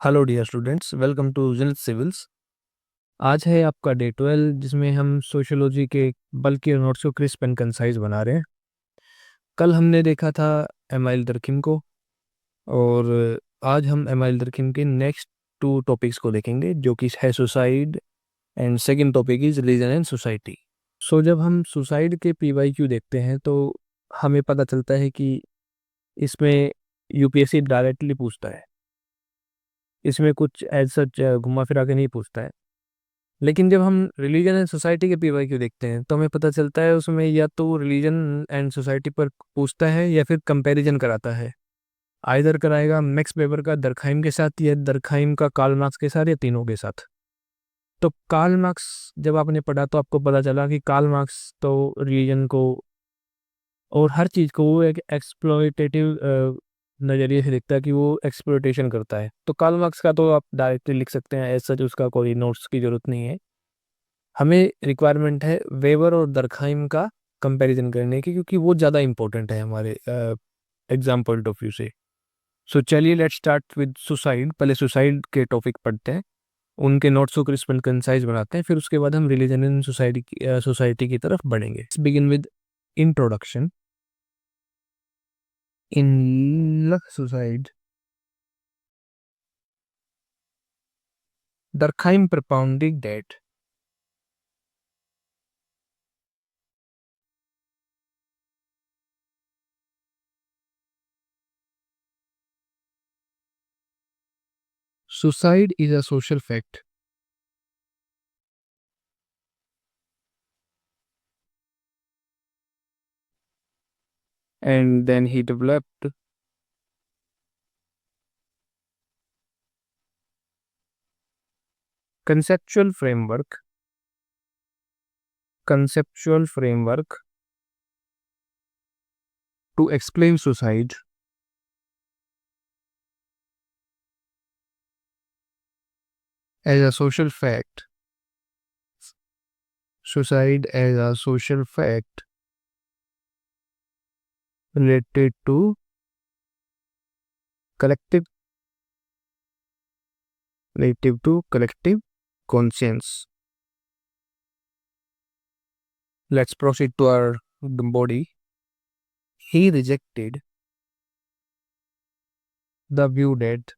Hello dear students, welcome to Zenith Civils. आज है आपका डे 12 जिसमें हम सोशियोलॉजी के बल्कि नोट्स को क्रिस्प एंड कंसाइज बना रहे हैं। कल हमने देखा था एमाइल दरखिम को, और आज हम एमाइल दरखिम के नेक्स्ट 2 टॉपिक्स को देखेंगे, जो कि है suicide and second topic is religion and society. So जब हम सुसाइड के PYQ देखते हैं तो हमें पता चलता है कि इसमें यूपीएससी डायरेक्टली पूछता है, इसमें कुछ एज सच घुमा फिरा के नहीं पूछता है। लेकिन जब हम रिलीजन एंड सोसाइटी के PYQ देखते हैं तो हमें पता चलता है उसमें या तो रिलीजन एंड सोसाइटी पर पूछता है या फिर कंपैरिजन कराता है। आइदर कराएगा मैक्स वेबर का दरखाइम के साथ, या दरखाइम का कार्ल मार्क्स के साथ, या तीनों के साथ। तो कार्ल मार्क्स जब आपने पढ़ा तो आपको पता चला कि कार्ल मार्क्स तो रिलीजन को और हर चीज़ को वो एक एक्सप्लॉयटेटिव नज़रिए से देखता है, कि वो एक्सप्लॉयटेशन करता है। तो कार्ल मार्क्स का तो आप डायरेक्टली लिख सकते हैं, एज सच उसका कोई नोट्स की ज़रूरत नहीं है। हमें रिक्वायरमेंट है वेबर और दरखाइम का कंपैरिजन करने की, क्योंकि वो ज़्यादा इंपॉर्टेंट है हमारे एग्जाम पॉइंट ऑफ व्यू से। सो चलिए लेट्स स्टार्ट विद सुसाइड। पहले सुसाइड के टॉपिक पढ़ते हैं, उनके नोट्स को क्रिस्प एंड कंसाइज बनाते हैं, फिर उसके बाद हम रिलीजन एंड सोसाइटी की तरफ बढ़ेंगे। Begin with introduction. In suicide, Durkheim propounded that suicide is a social fact, and then he developed conceptual framework conceptual framework to explain suicide as a social fact. Suicide as a social fact related to collective collective conscience. Let's proceed to our body. He rejected the view that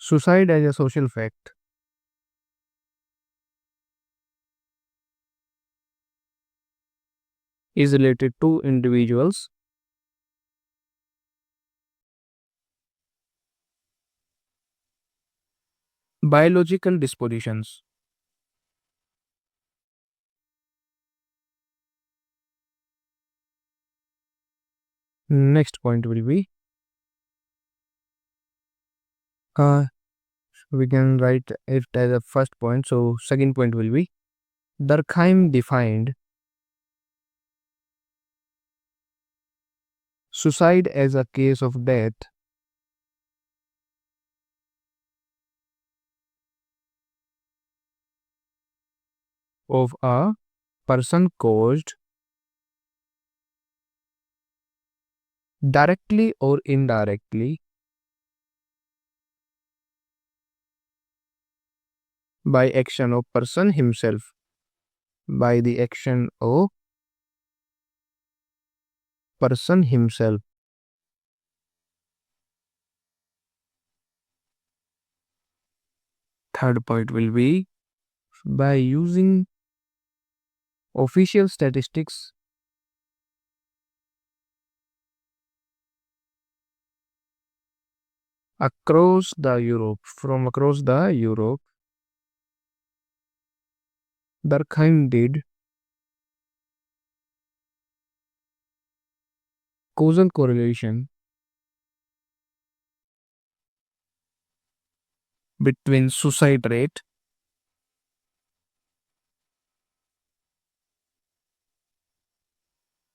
suicide as a social fact is related to individuals' biological dispositions. Next point will be, we can write it as a first point. So second point will be, Durkheim defined suicide as a case of death of a person caused directly or indirectly by action of person himself. By the action of person himself. Third point will be, by using official statistics across the Europe, Durkheim did causal correlation between suicide rate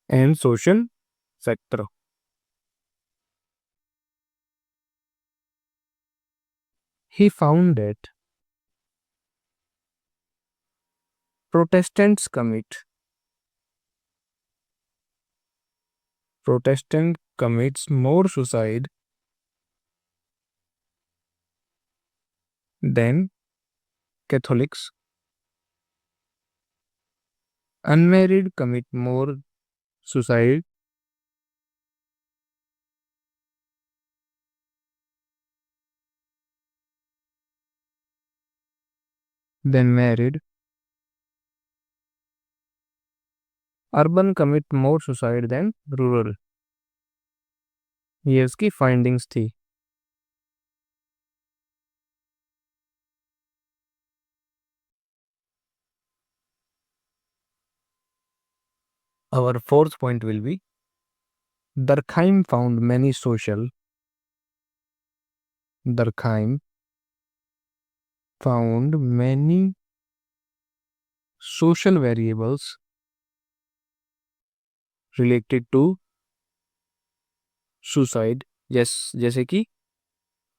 and social sector. He found that Protestants commits more suicide then Catholics. Unmarried commit more suicide than married. Urban commit more suicide than rural. ये उसकी findings थी. Our fourth point will be Durkheim found many social. Durkheim found many social variables related to suicide. Yes, जैसे कि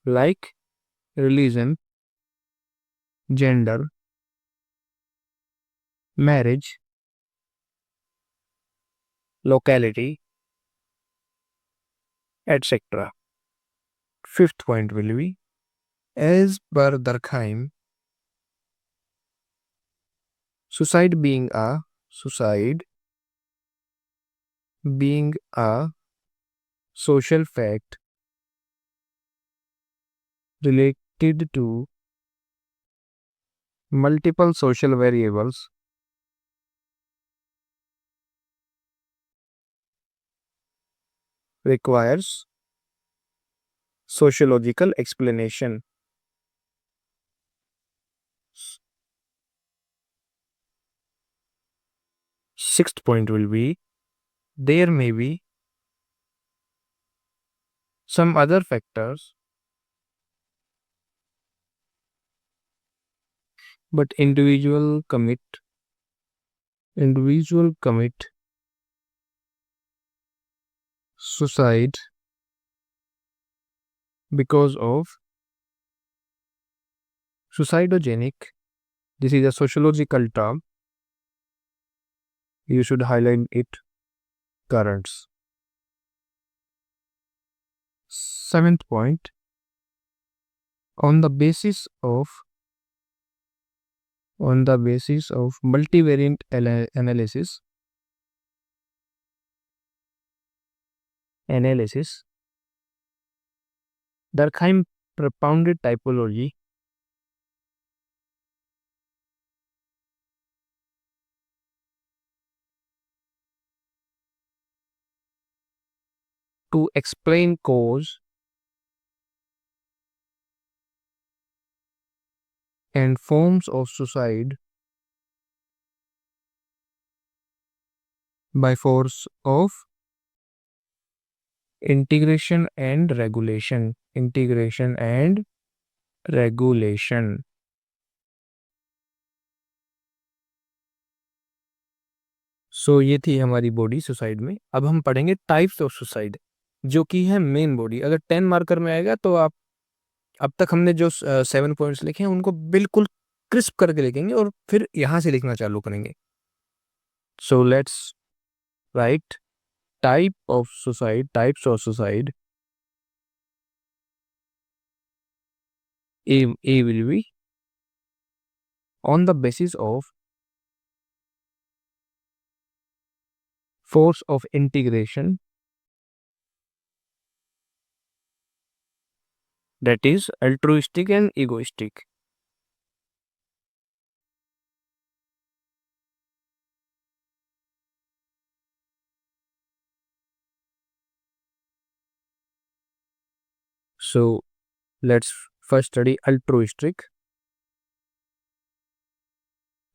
like religion, gender, marriage, locality, etc. Fifth point will be, as per Durkheim, suicide being a social fact related to multiple social variables requires sociological explanation. Sixth point will be, there may be some other factors, but individual commit suicide because of suicidogenic. This is a sociological term. You should highlight it currents. Seventh point, on the basis of multivariant analysis, Durkheim propounded typology to explain cause and forms of suicide by force of integration and regulation. सो ये थी हमारी body suicide में. अब हम पढ़ेंगे types of suicide, जो कि है मेन बॉडी. अगर 10 मार्कर में आएगा तो आप अब तक हमने जो 7 पॉइंट्स लिखे हैं उनको बिल्कुल क्रिस्प करके लिखेंगे और फिर यहाँ से लिखना चालू करेंगे. So let's write types of suicide. A will be on the basis of force of integration, that is altruistic and egoistic. So let's first study altruistic.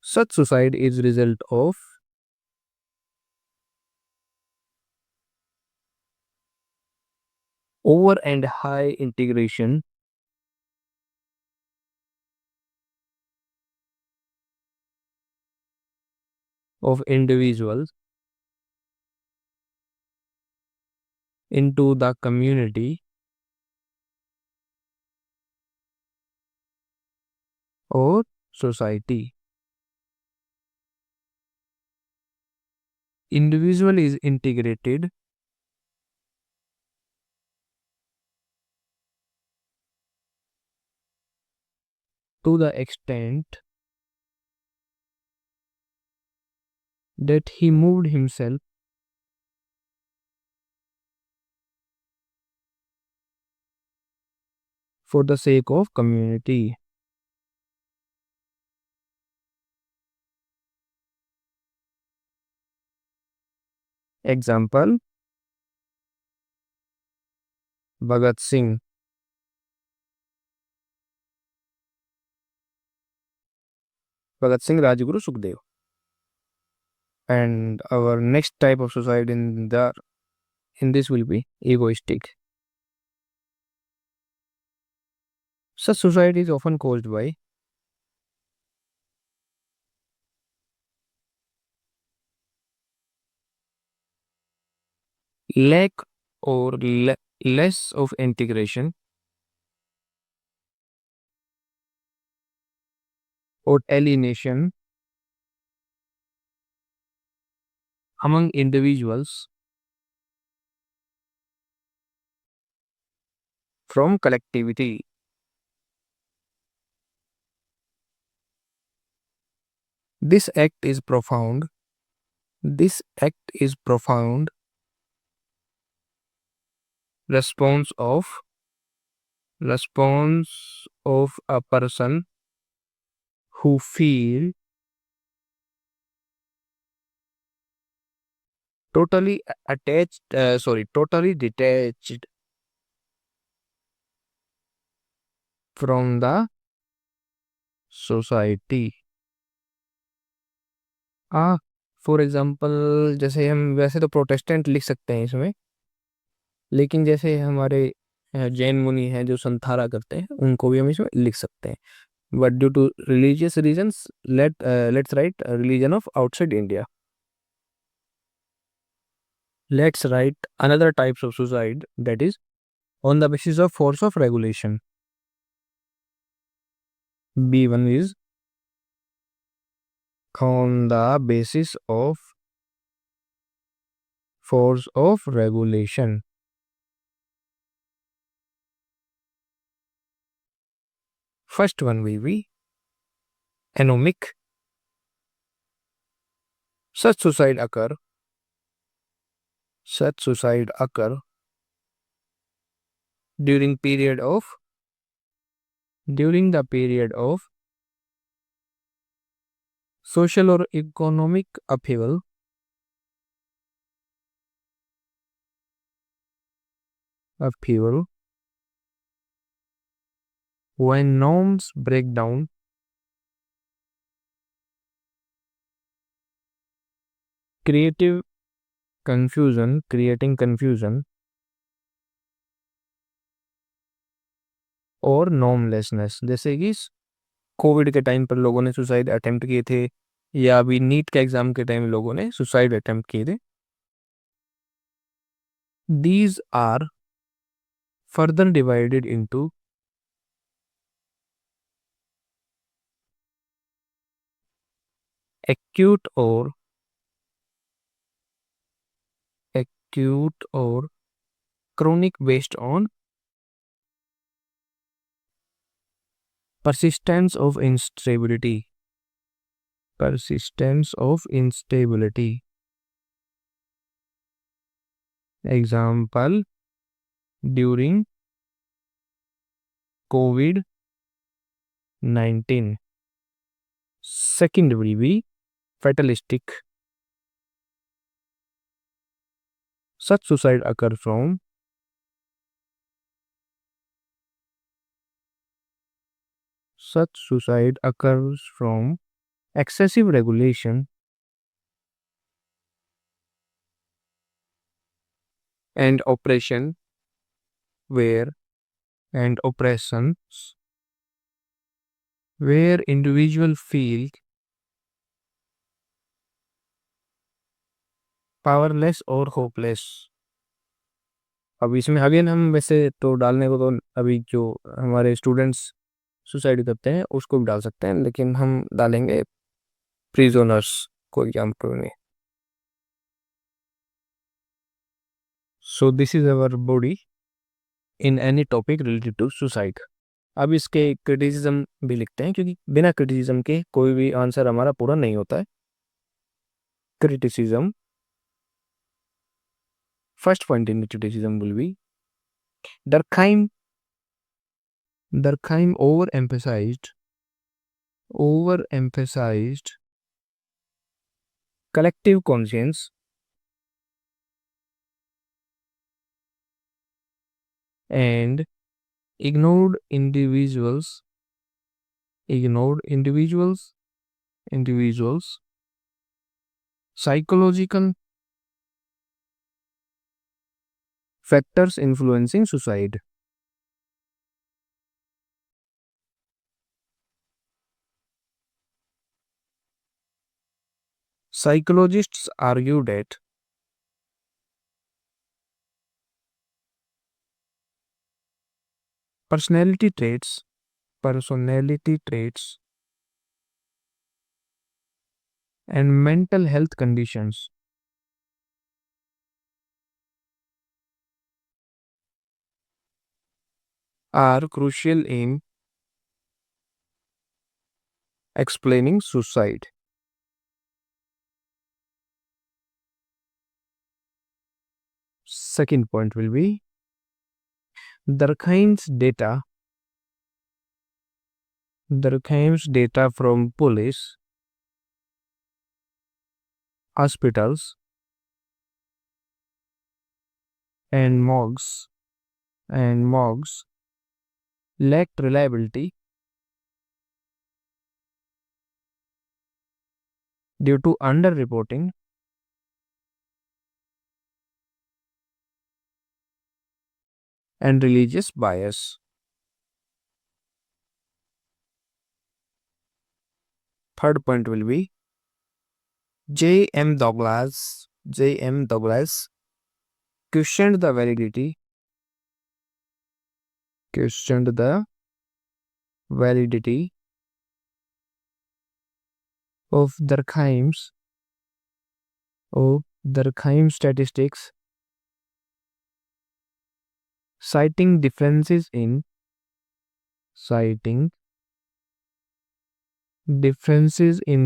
Such suicide is result of over and high integration of individuals into the community or society. Individual is integrated to the extent that he moved himself for the sake of community. Example, Bhagat Singh. Bhagat Singh, Rajguru, Sukhdev. And our next type of suicide in this will be egoistic. Such suicide is often caused by lack or less of integration or alienation among individuals from collectivity. This act is profound. This act is profound response of a person who feel totally totally detached from the society. For example जैसे हम वैसे तो Protestant लिख सकते हैं इसमें, लेकिन जैसे हमारे जैन मुनि हैं जो संथारा करते हैं, उनको भी हम इसमें लिख सकते हैं. But due to religious reasons let's write religion of outside India. Let's write another types of suicide, that is on the basis of force of regulation. B1 is on the basis of force of regulation. First one will be anomic. Such suicide occur during the period of social or economic upheaval, when norms break down, creating confusion और नॉर्मलेसनेस. जैसे कि Covid के time पर लोगों ने suicide attempt किए थे, या अभी नीट के एग्जाम के टाइम लोगों ने सुसाइड अटेम्प्ट किए थे. These are further divided into acute or chronic based on persistence of instability. Example, during COVID-19. Second will be fatalistic. Such suicide occurs from excessive regulation and oppressions where individual feel powerless और hopeless. अब इसमें again हम वैसे तो डालने को तो अभी जो हमारे स्टूडेंट्स सुसाइड करते हैं उसको भी डाल सकते हैं, लेकिन हम डालेंगे प्रिजनर्स को एग्जाम्पल में. So this is our body in any topic related to suicide. अब इसके क्रिटिसिज्म भी लिखते हैं, क्योंकि बिना क्रिटिसिज्म के कोई भी आंसर हमारा पूरा नहीं होता है। Criticism, first point in criticism will be Durkheim overemphasized collective conscience and ignored individuals psychological factors influencing suicide. Psychologists argue that personality traits and mental health conditions are crucial in explaining suicide. Second point will be Durkheim's data from police, hospitals, and morgues lacked reliability due to underreporting and religious bias. Third point will be J.M. Douglas questioned the validity of Durkheim's statistics, citing differences in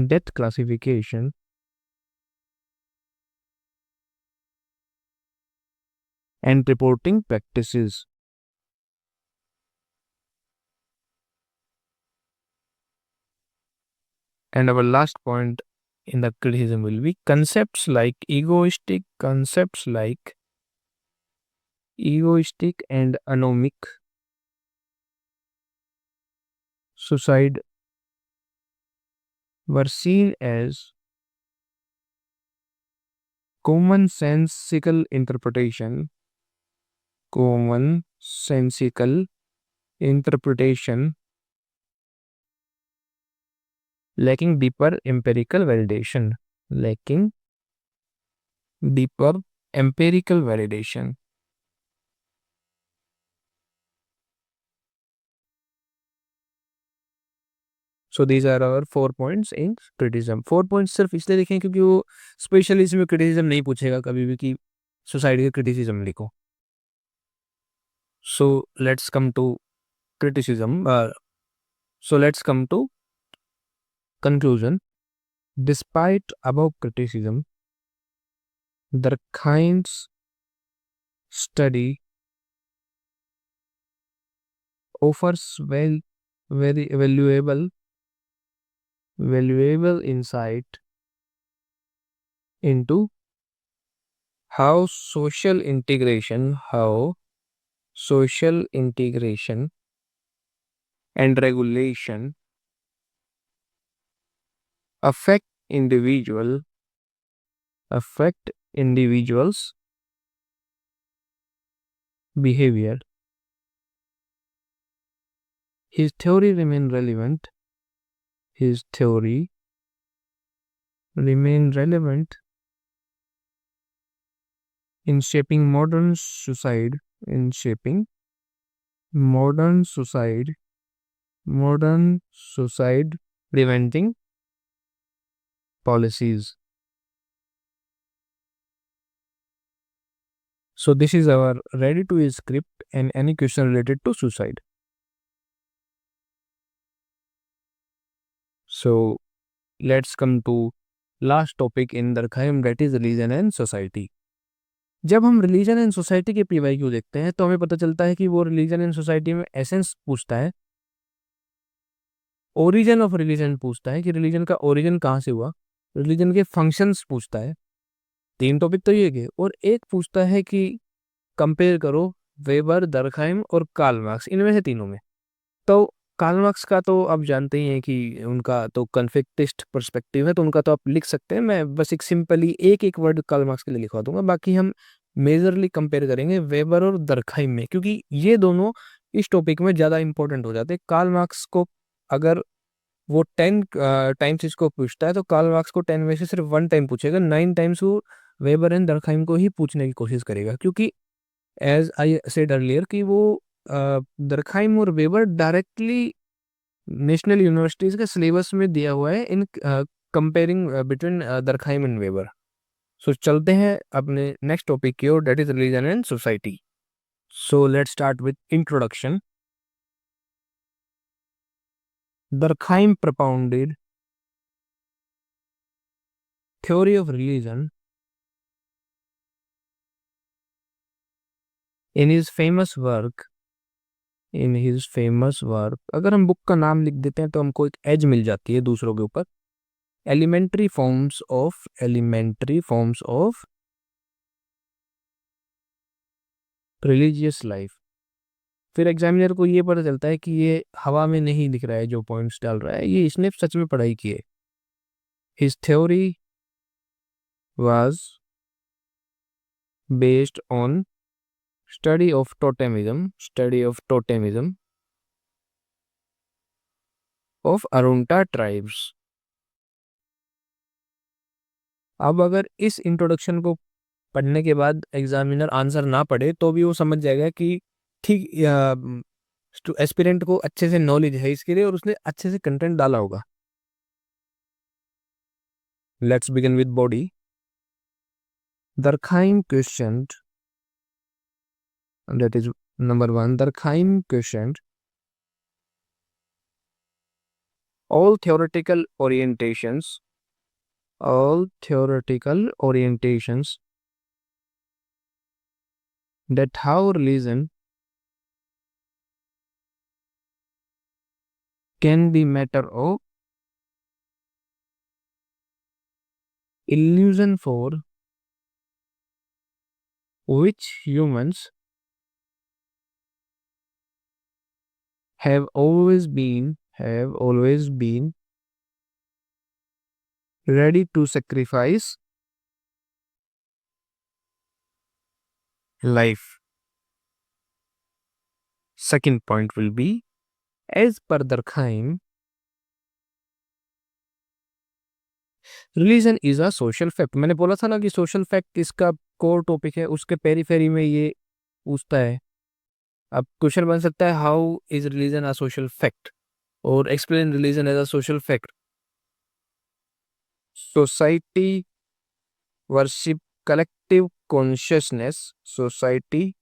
death classification and reporting practices. And our last point in the criticism will be concepts like egoistic and anomic suicide were seen as commonsensical interpretation lacking deeper empirical validation. So these are our 4 points in criticism. 4 points सिर्फ इसलिए लिखें क्योंकि वो specially इसमें criticism नहीं पूछेगा कभी भी कि सोसाइटी का क्रिटिसिज्म लिखो. So let's come to criticism. So let's come to conclusion. Despite above criticism, Durkheim's study offers very valuable insight into how social integration and regulation affect individuals' behavior. His theory remain relevant in shaping modern suicide preventing policies. So this is our ready to script and any question related to suicide. So let's come to last topic in Durkheim, that is religion and society. जब हम religion and society के PYQ देखते हैं तो हमें पता चलता है कि वो रिलीजन एंड सोसाइटी में एसेंस पूछता है, ओरिजिन ऑफ रिलीजन पूछता है कि रिलीजन का ओरिजिन कहाँ से हुआ, रिलीजन के फंक्शंस पूछता है। 3 टॉपिक तो ये गए, और एक पूछता है कि कंपेयर करो वेबर, दरखाइम और कार्ल मार्क्स, इनमें से तीनों में। तो कार्ल मार्क्स का तो आप जानते ही हैं कि उनका तो कन्फ्लिक्टिस्ट पर्सपेक्टिव है, तो उनका तो आप लिख सकते हैं। मैं बस एक सिंपली एक एक वर्ड कार्ल मार्क्स के लिए लिखवा दूंगा, बाकी हम मेजरली कंपेयर करेंगे वेबर और दरखाइम में, क्योंकि ये दोनों इस टॉपिक में ज़्यादा इंपॉर्टेंट हो जाते हैं। कार्ल मार्क्स को अगर वो 10 टाइम्स इसको पूछता है तो कार्ल मार्क्स को 10 में से सिर्फ 1 टाइम पूछेगा, 9 टाइम्स वो वेबर एंड दरखाइम को ही पूछने की कोशिश करेगा, क्योंकि एज आई सेड अर्लियर कि वो दरखाइम और वेबर डायरेक्टली नेशनल यूनिवर्सिटीज के सिलेबस में दिया हुआ है in comparing between Durkheim and Weber. So चलते हैं अपने नेक्स्ट टॉपिक की ओर, that is religion and society. So let's start with introduction. Durkheim propounded theory of religion in his famous work, अगर हम बुक का नाम लिख देते हैं तो हमको एक एज मिल जाती है दूसरों के ऊपर, elementary forms of religious life. फिर एग्जामिनर को ये पता चलता है कि ये हवा में नहीं दिख रहा है, जो पॉइंट्स डाल रहा है ये इसने सच में पढ़ाई की है। His theory was based on study of totemism of Arunta tribes. अब अगर इस इंट्रोडक्शन को पढ़ने के बाद एग्जामिनर आंसर ना पढ़े तो भी वो समझ जाएगा कि ठीक एस्पिरेंट को अच्छे से नॉलेज है इसके लिए और उसने अच्छे से कंटेंट डाला होगा। Let's begin with body. Durkheim questioned, that is number 1, Durkheim questioned all theoretical orientations that how religion can be matter of illusion for which humans have always been ready to sacrifice life. Second point will be, as per Durkheim, religion is a social fact. मैंने बोला था ना कि social fact इसका core topic है, उसके periphery में ये पूछता है। अब क्वेश्चन बन सकता है, how is religion a social fact, और explain religion as a social fact. Society worship collective consciousness, society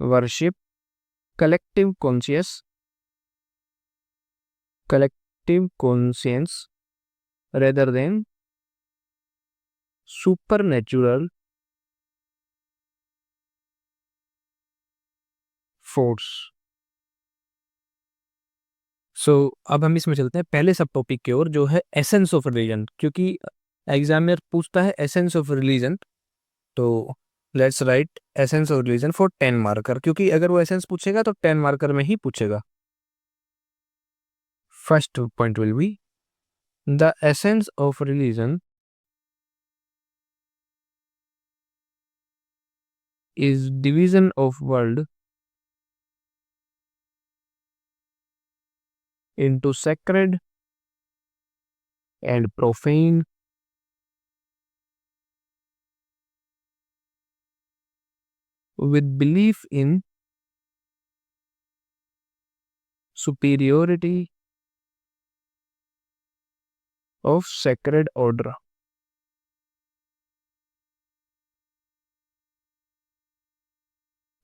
worship collective conscience rather than supernatural force। So अब हम इसमें चलते हैं पहले सब टॉपिक की ओर, जो है एसेंस ऑफ रिलीजन, क्योंकि एग्जामिनर पूछता है एसेंस ऑफ रिलीजन। तो let's write essence of religion for 10 marker, क्योंकि अगर वो एसेंस पूछेगा तो 10 मार्कर में ही पूछेगा। First point will B, the essence of religion is division of world into sacred and profane, with belief in superiority of sacred order.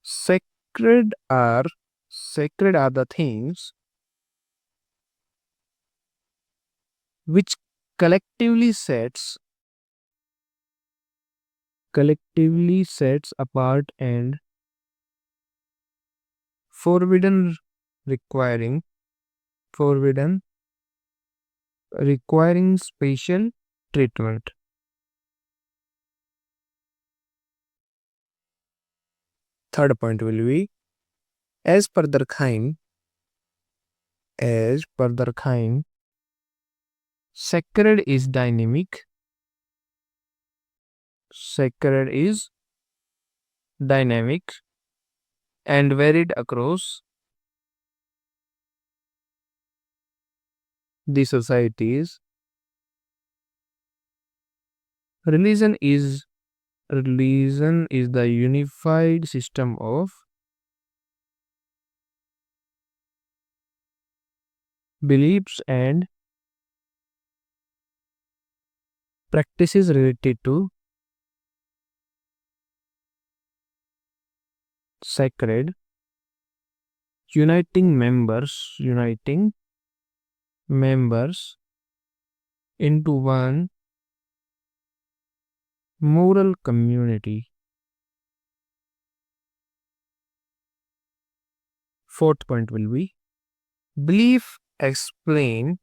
Sacred are the things which collectively sets apart and forbidden requiring special treatment. Third point will be, as per Durkheim, sacred is dynamic. And varied across the societies. Religion is the unified system of beliefs and practices related to sacred, uniting members into one moral community. Fourth point will be, belief explain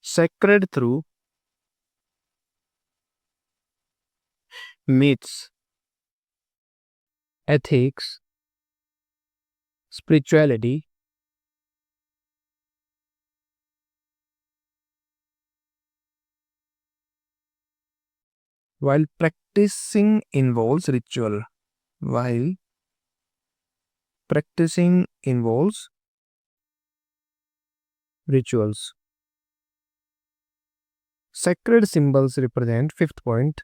sacred through myths, ethics, spirituality, while practicing involves ritual. Sacred symbols represent, fifth point,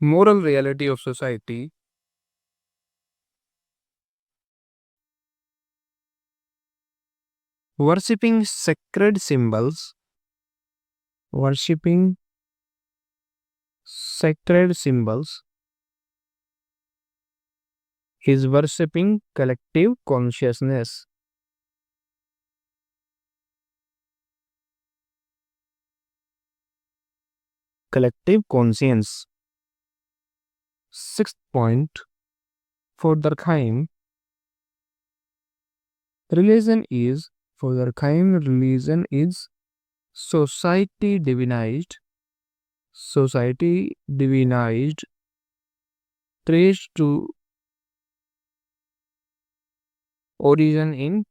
moral reality of society. Worshipping sacred symbols is worshipping collective consciousness. Collective conscience. Sixth point, for Durkheim, religion is society divinized, traced to origin in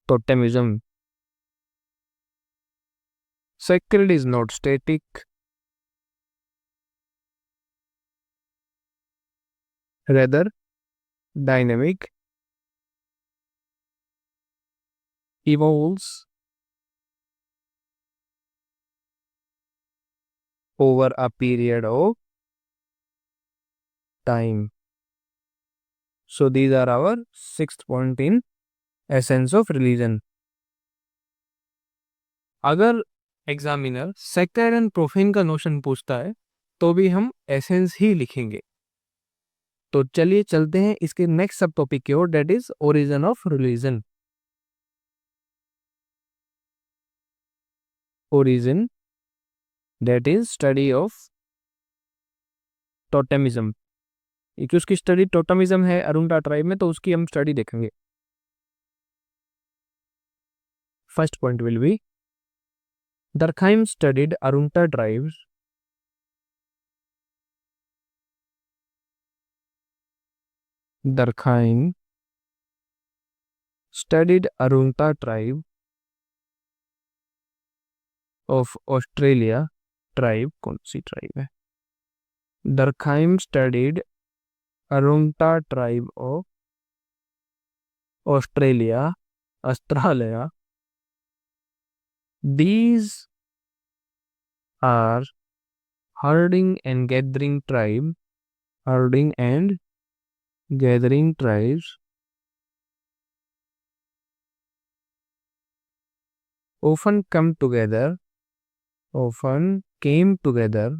totemism. Sacred is not static, rather dynamic, evolves over a period of time. So these are our sixth point in essence of religion. अगर examiner sacred and profane का notion पूछता है तो भी हम essence ही लिखेंगे. तो चलिए चलते हैं इसके नेक्स्ट सब टॉपिक की ओर, that is origin of religion. Origin, that is study of totemism. उसकी स्टडी टोटेमिज्म है अरुंडा ट्राइब में, तो उसकी हम स्टडी देखेंगे. First point will be, Durkheim studied Arunta tribes. Durkheim studied Arunta tribe of Australia. Tribe कौन सी tribe है? Durkheim studied Arunta tribe of Australia. These are herding and gathering tribes often come together came together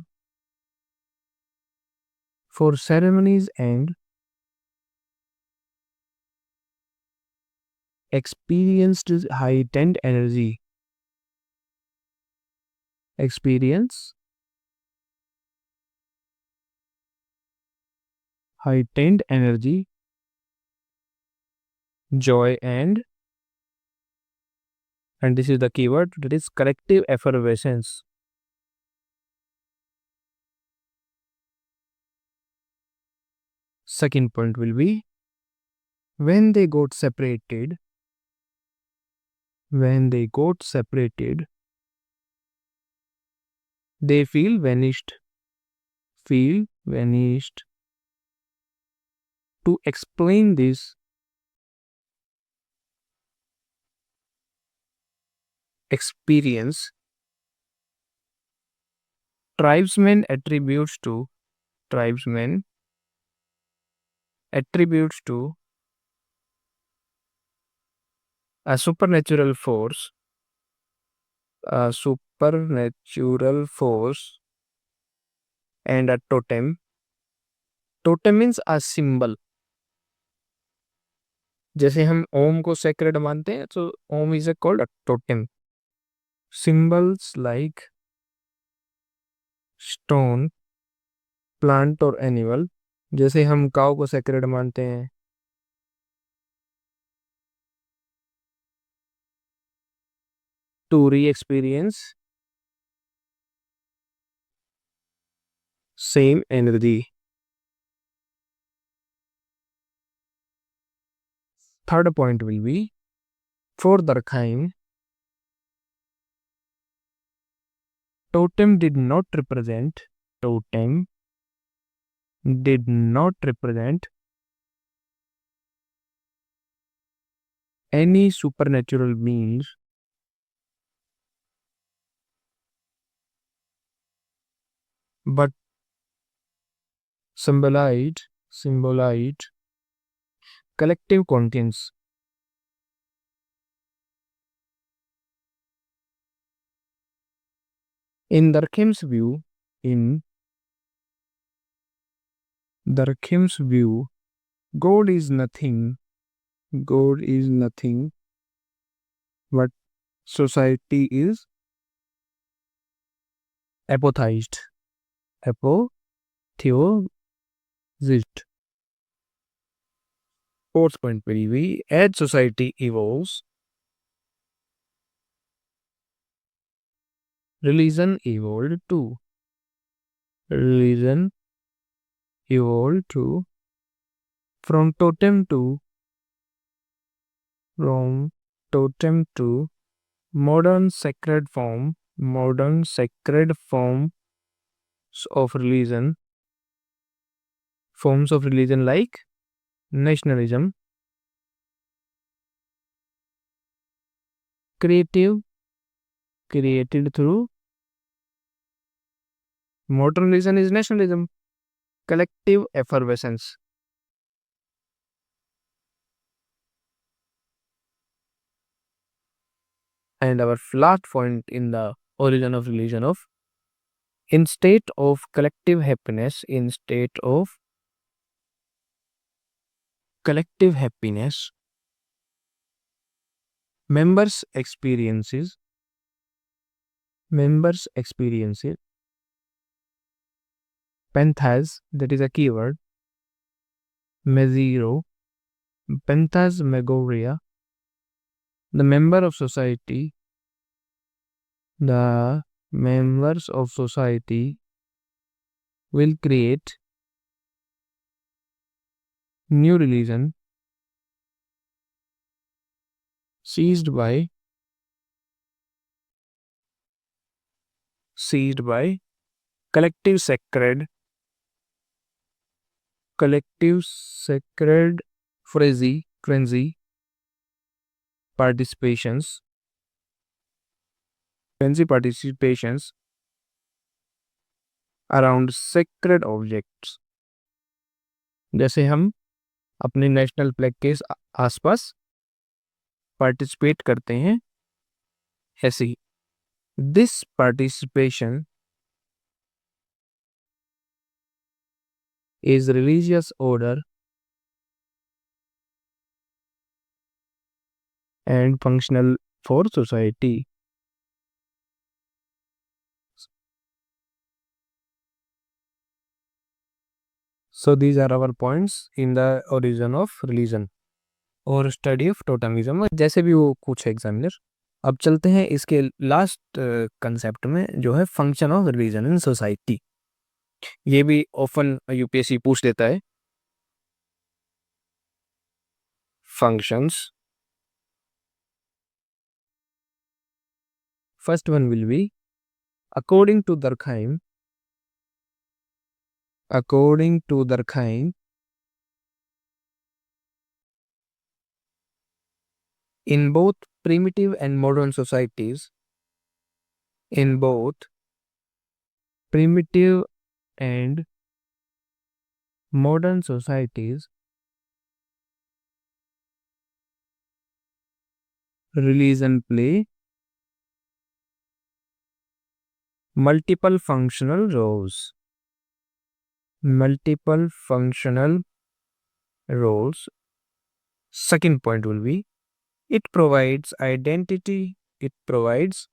for ceremonies and experienced heightened energy. Experience heightened energy, joy, and this is the keyword, that is collective effervescence. Second point will be when they got separated, they feel vanished. To explain this experience, tribesmen attributes to a supernatural force, and a totem. Totem means a symbol. जैसे हम ओम को sacred मानते हैं, so Om is called a totem. Symbols like stone, plant or animal. जैसे हम काऊ को sacred मानते हैं. To re-experience same energy. Third point will be for Durkheim, totem did not represent any supernatural beings, but symbolized collective conscience. In Durkheim's view, God is nothing but society is apotheosized. Fourth point will be as society evolves, religion evolved too. From totem to modern sacred forms of religion like nationalism, created through modern religion is nationalism, collective effervescence. And our last point in the origin of religion of in state of collective happiness, members experiences penthas, that is a keyword, mesero, phantasmagoria. The members of society will create new religion seized by collective sacred frenzy participations around sacred objects. जैसे हम अपने national flag के आसपास participate करते हैं, ऐसे ही this participation is religious order and functional for society. So these are our points in the origin of religion और स्टडी ऑफ टोटमिज्म, जैसे भी वो पूछे एग्जामिनर। अब चलते हैं इसके लास्ट कंसेप्ट में, जो है function of religion in society. ये भी ऑफन यूपीएससी पूछ लेता है। Functions, first one will be according to Durkheim, according to Durkheim, in both primitive and modern societies, in both primitive and modern societies, religion play multiple functional roles. Multiple functional roles. Second point will be it provides identity. It provides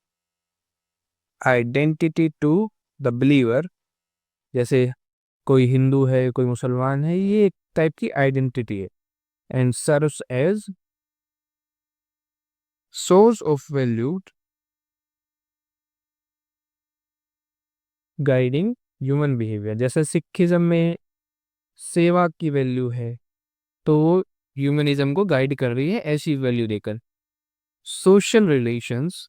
identity to the believer. जैसे कोई हिंदू है, कोई मुसलमान है, ये एक type की identity है। And serves as source of value guiding human behaviour. जैसे सिखिज्म में सेवा की वैल्यू है, तो वो ह्यूमनिज्म को गाइड कर रही है ऐसी वैल्यू देकर। Social relations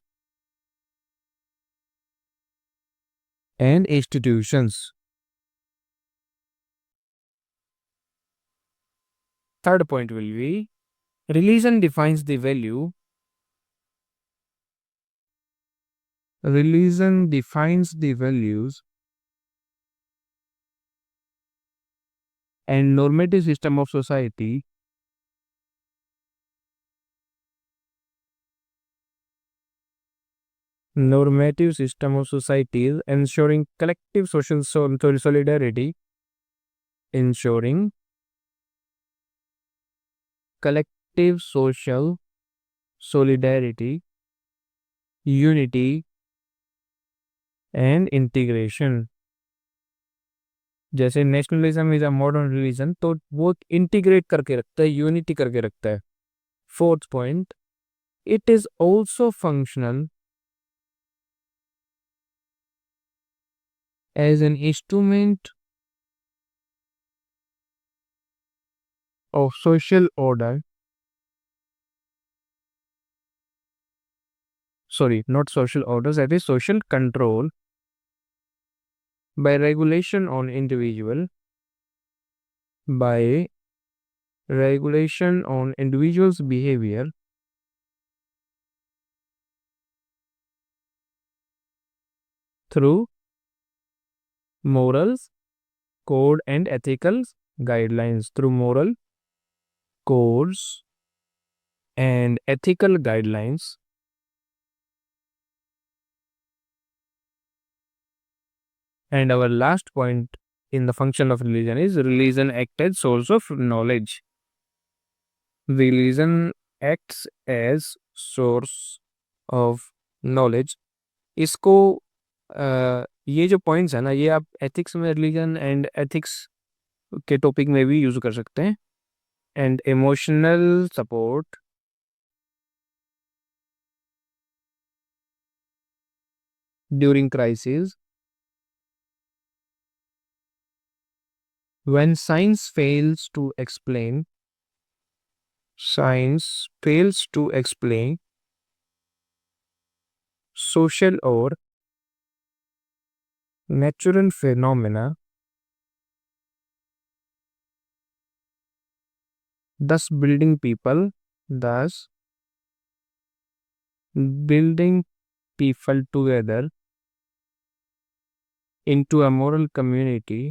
and institutions. Third point will B religion defines the value. Religion defines the values and normative system of society. Normative system of society is ensuring collective social solidarity. Ensuring collective social solidarity, unity and integration. जैसे nationalism is a modern religion, तो वो integrate करके रखता है, unity करके रखता है। Fourth point, it is also functional as an instrument of social order, sorry, not social orders, that is social control by regulation on individual, by regulation on individual's behavior through morals, code and ethical guidelines. Through moral codes and ethical guidelines. And our last point in the function of religion is religion acts as source of knowledge. Religion acts as source of knowledge. इसको ये जो points है ना, ये आप ethics में, religion and ethics के topic में भी यूज कर सकते हैं। And emotional support, during crisis, when science fails to explain social or natural phenomena, thus building people together into a moral community,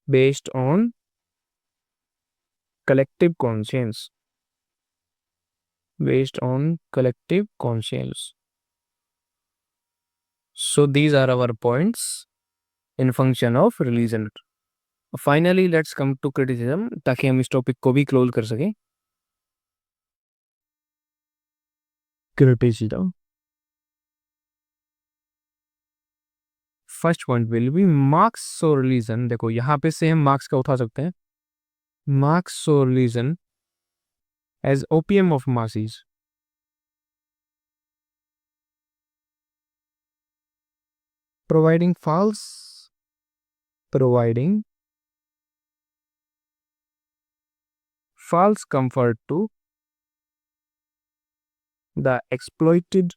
based on collective conscience. So these are our points in function of religion. Finally, let's come to criticism, ताकि हम इस topic को भी close कर सकें. Criticism. First point will B marks और religion. देखो यहाँ पे से हम मार्क्स का उठा सकते हैं. मार्क्स और religion as opium of masses. providing false comfort to the exploited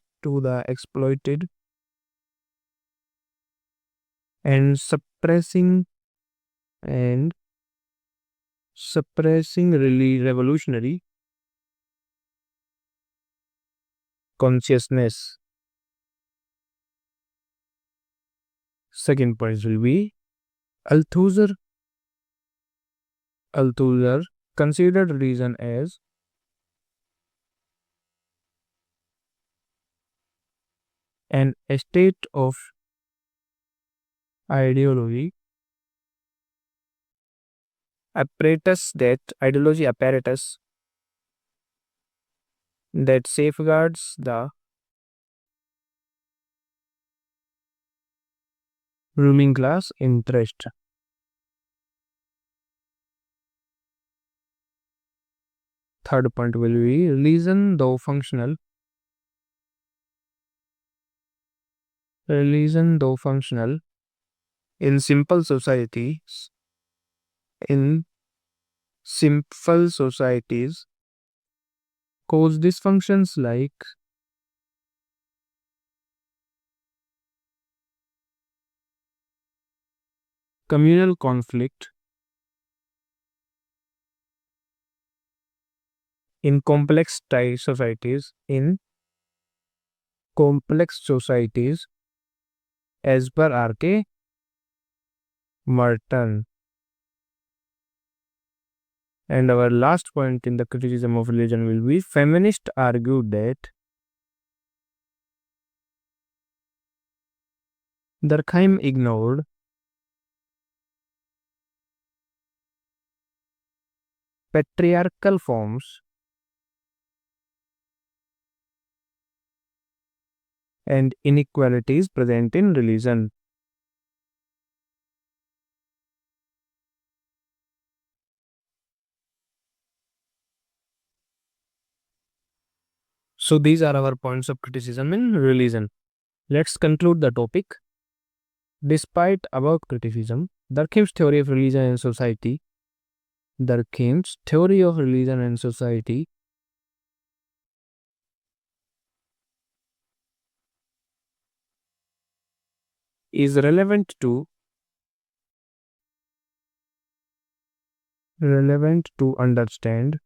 and suppressing really revolutionary consciousness. Second point will be Althusser considered religion as an state of ideology apparatus that safeguards the ruling class interest. Third point will be religion, though functional, in simple societies, cause dysfunctions like communal conflict in complex societies as per R.K. Merton. And our last point in the criticism of religion will be feminists argue that Durkheim ignored patriarchal forms and inequalities present in religion. So these are our points of criticism in religion. Let's conclude the topic. Despite above criticism, Durkheim's theory of religion and society is relevant to understand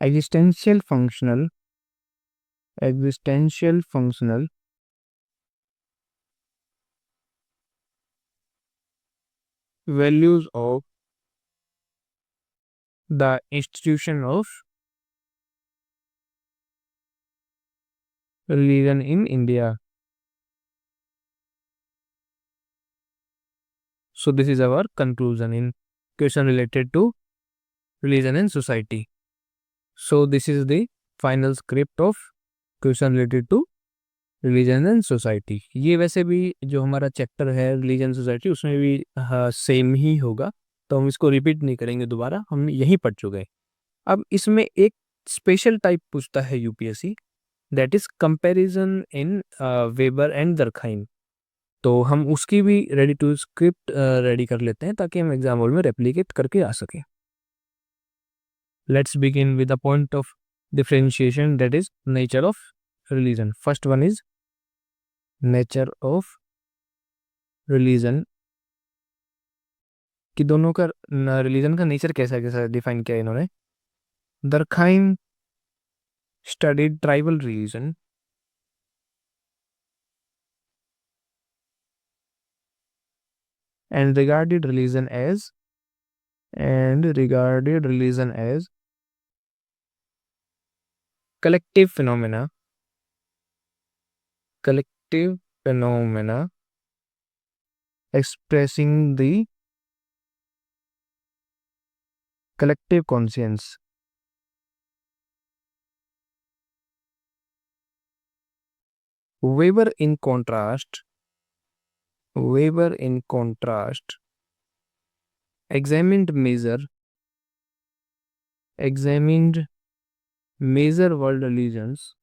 existential functional values of the institution of religion in India. So this is our conclusion in question related to religion and society. So this is the final script of question related to religion and society. ये वैसे भी जो हमारा chapter है religion society उसमें भी same ही होगा, तो हम इसको रिपीट नहीं करेंगे दोबारा, हम यहीं पढ़ चुके हैं. अब इसमें एक स्पेशल टाइप पूछता है UPSC, that is comparison in weber and दरखाइम. तो हम उसकी भी रेडी टू स्क्रिप्ट रेडी कर लेते हैं ताकि हम एग्जाम हॉल में रेप्लिकेट करके आ सकें. Let's begin with the point of differentiation, that is nature of religion. First one is nature of religion, कि दोनों का रिलीजन का नेचर कैसा कैसा डिफाइन किया इन्होंने. दरखाइम studied tribal religion and regarded religion as collective phenomena collective phenomena expressing the collective conscience. Weber, in contrast, Weber, in contrast, examined major examined major world religions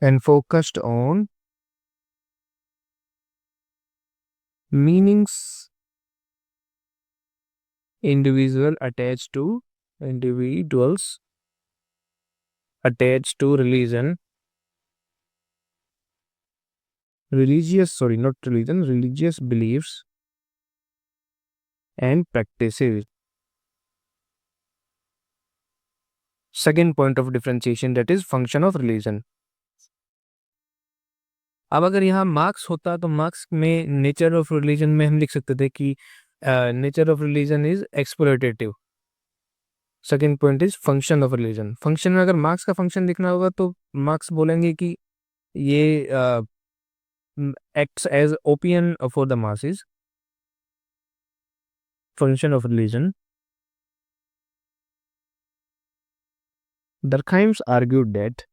and focused on meanings individual attached to individuals attached to religious beliefs and practices. Second point of differentiation, that is function of religion. अब अगर यहाँ marks होता तो marks में nature of religion में हम लिख सकते थे कि nature of religion is explorative. Second point is function of religion. Function में अगर मार्क्स का फंक्शन लिखना होगा तो मार्क्स बोलेंगे कि ये acts as opium for the masses. Function of religion. Durkheim argued that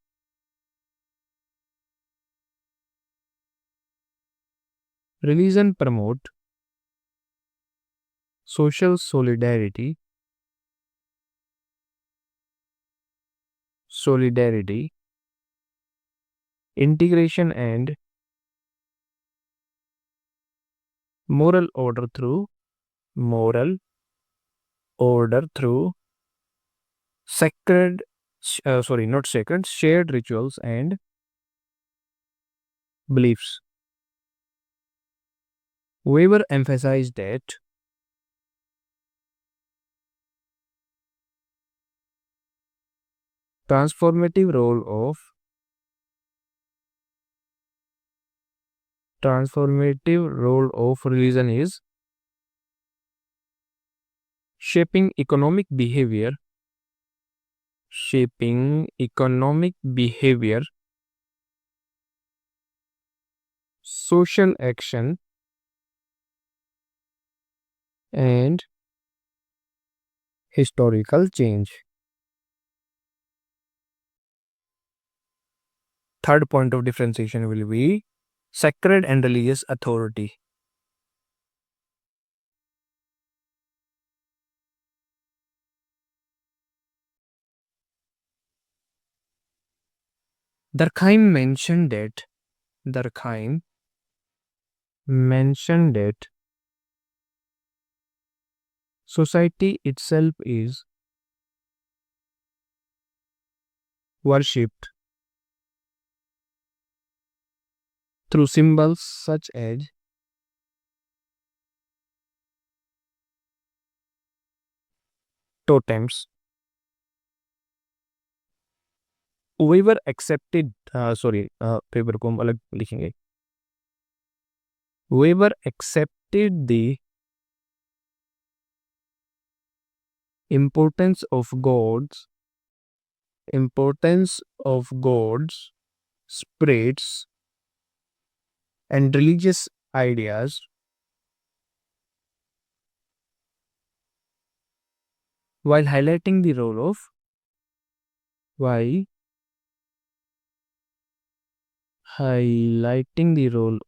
religion promote social solidarity, integration and moral order through shared rituals and beliefs. Weber emphasized that transformative role of religion is shaping economic behavior, social action, and historical change. Third point of differentiation will be sacred and religious authority. Durkheim mentioned that society itself is worshipped through symbols such as totems. Weber accepted paper को हम अलग लिखेंगे. Weber accepted the importance of gods, spirits, and religious ideas while highlighting the role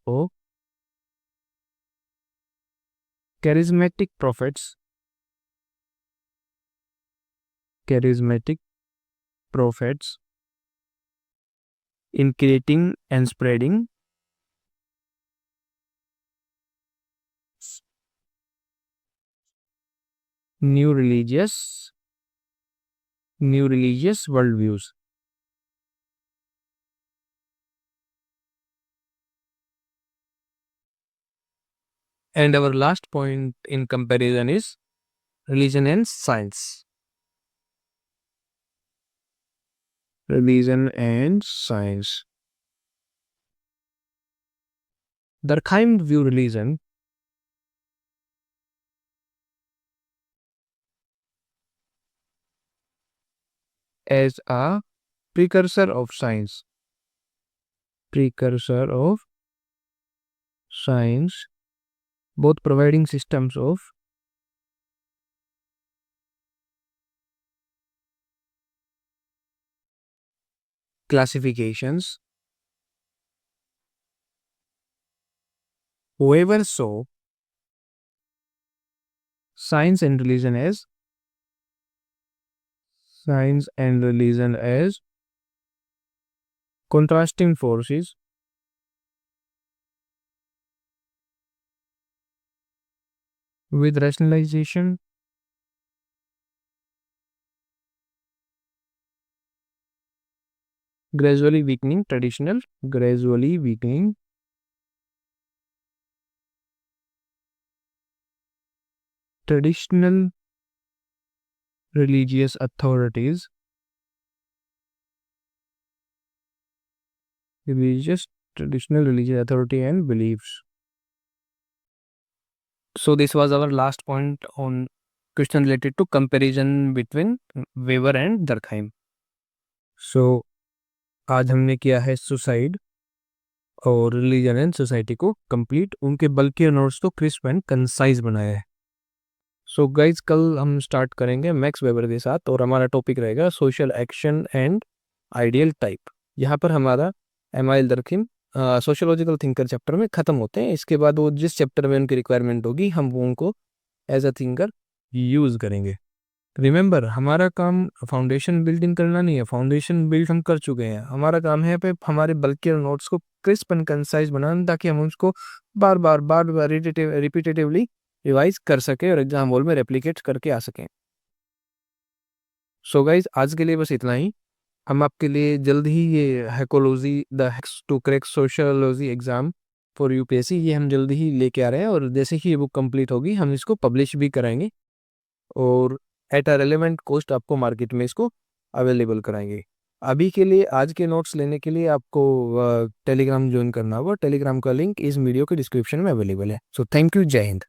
of charismatic prophets in creating and spreading new religious worldviews. And our last point in comparison is religion and science. Durkheim view religion as a precursor of science, both providing systems of classifications. Whoever saw science and religion as contrasting forces with rationalization gradually weakening traditional religious authorities, traditional religious authority and beliefs. So this was our last point on question related to comparison between Weber and Durkheim. So आज हमने किया है suicide और religion and society को complete, उनके बल्कि notes तो crisp and concise बनाया है. सो गाइज कल हम स्टार्ट करेंगे मैक्स वेबर के साथ और हमारा टॉपिक रहेगा social action and ideal type. यहाँ पर हमारा एमाइल दरखिम सोशोलॉजिकल थिंकर चैप्टर में ख़त्म होते हैं. इसके बाद वो जिस चैप्टर में उनकी रिक्वायरमेंट होगी हम वो उनको एज अ थिंकर यूज़ करेंगे. रिमेंबर, हमारा काम फाउंडेशन बिल्डिंग करना नहीं है, फाउंडेशन बिल्ड हम कर चुके हैं. हमारा काम है पे हमारे बल्कि नोट्स को क्रिस्प एंड कंसाइज बनाना ताकि हम उसको बार बार रिपीटेटिवली रिवाइज कर सके और एग्जाम हॉल में रेप्लिकेट करके आ सकें. सो गाइज आज के लिए बस इतना ही. हम आपके लिए जल्द ही ये Hackology the hacks to crack sociology exam for UPSC ये हम जल्द ही लेके आ रहे हैं और जैसे ही ये बुक कंप्लीट होगी हम इसको पब्लिश भी कराएंगे और एट अ रेलेवेंट कॉस्ट आपको मार्केट में इसको अवेलेबल कराएंगे. अभी के लिए आज के नोट्स लेने के लिए आपको टेलीग्राम ज्वाइन करना होगा. टेलीग्राम का लिंक इस वीडियो के डिस्क्रिप्शन में अवेलेबल है. So thank you. जय हिंद.